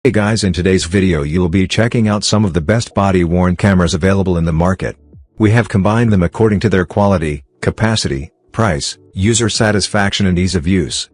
Hey guys, in today's video you will be checking out some of the best body-worn cameras available in the market. We have combined them according to their quality, capacity, price, user satisfaction and ease of use.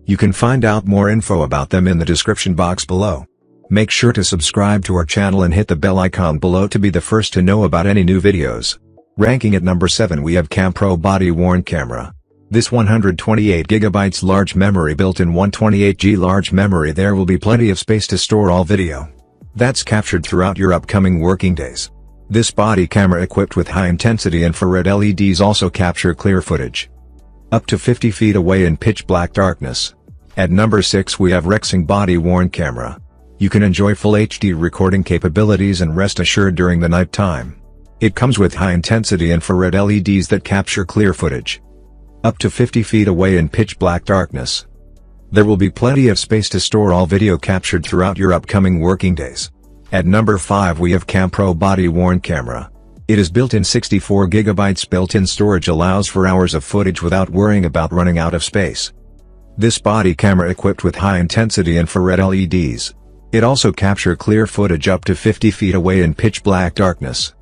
You can find out more info about them in the description box below. Make sure to subscribe to our channel and hit the bell icon below to be the first to know about any new videos. Ranking at number 7 we have CamPro body-worn camera. This 128GB large memory built-in 128G large memory, there will be plenty of space to store all video that's captured throughout your upcoming working days. This body camera equipped with high-intensity infrared LEDs also capture clear footage up to 50 feet away in pitch black darkness. At number 6 we have Rexing body-worn camera. You can enjoy full HD recording capabilities and rest assured during the night time. It comes with high-intensity infrared LEDs that capture clear footage up to 50 feet away in pitch black darkness. There will be plenty of space to store all video captured throughout your upcoming working days. At number 5 we have CamPro body-worn camera. It is built in 64GB built-in storage allows for hours of footage without worrying about running out of space. This body camera equipped with high-intensity infrared LEDs. It also capture clear footage up to 50 feet away in pitch black darkness.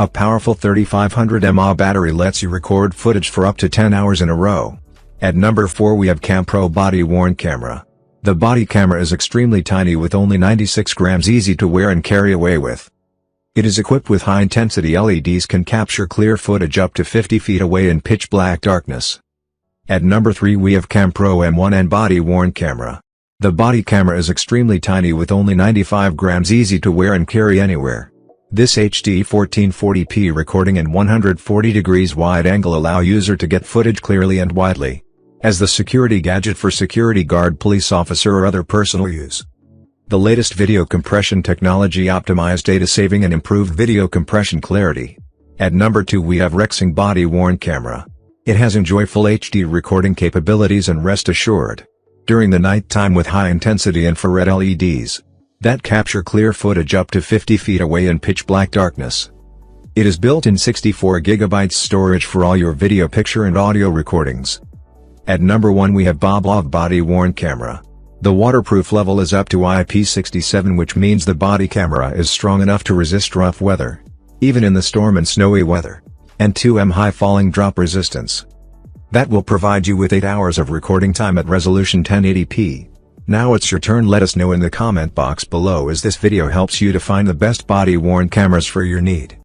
A powerful 3500 mAh battery lets you record footage for up to 10 hours in a row. At number 4 we have CamPro body-worn camera. The body camera is extremely tiny with only 96 grams, easy to wear and carry away with. It is equipped with high-intensity LEDs, can capture clear footage up to 50 feet away in pitch black darkness. At number 3 we have CamPro M1N body-worn camera. The body camera is extremely tiny with only 95 grams, easy to wear and carry anywhere. This HD 1440p recording and 140 degrees wide angle allow user to get footage clearly and widely. As the security gadget for security guard, police officer or other personal use. The latest video compression technology optimized data saving and improved video compression clarity. At number 2 we have Rexing body-worn camera. It has enjoy full HD recording capabilities and rest assured during the night time with high-intensity infrared LEDs that capture clear footage up to 50 feet away in pitch black darkness. It is built in 64GB storage for all your video, picture and audio recordings. At number 1 we have Boblov body-worn camera. The waterproof level is up to IP67, which means the body camera is strong enough to resist rough weather, even in the storm and snowy weather, and 2M high falling drop resistance. That will provide you with 8 hours of recording time at resolution 1080p. Now it's your turn. Let us know in the comment box below as this video helps you to find the best body-worn cameras for your need.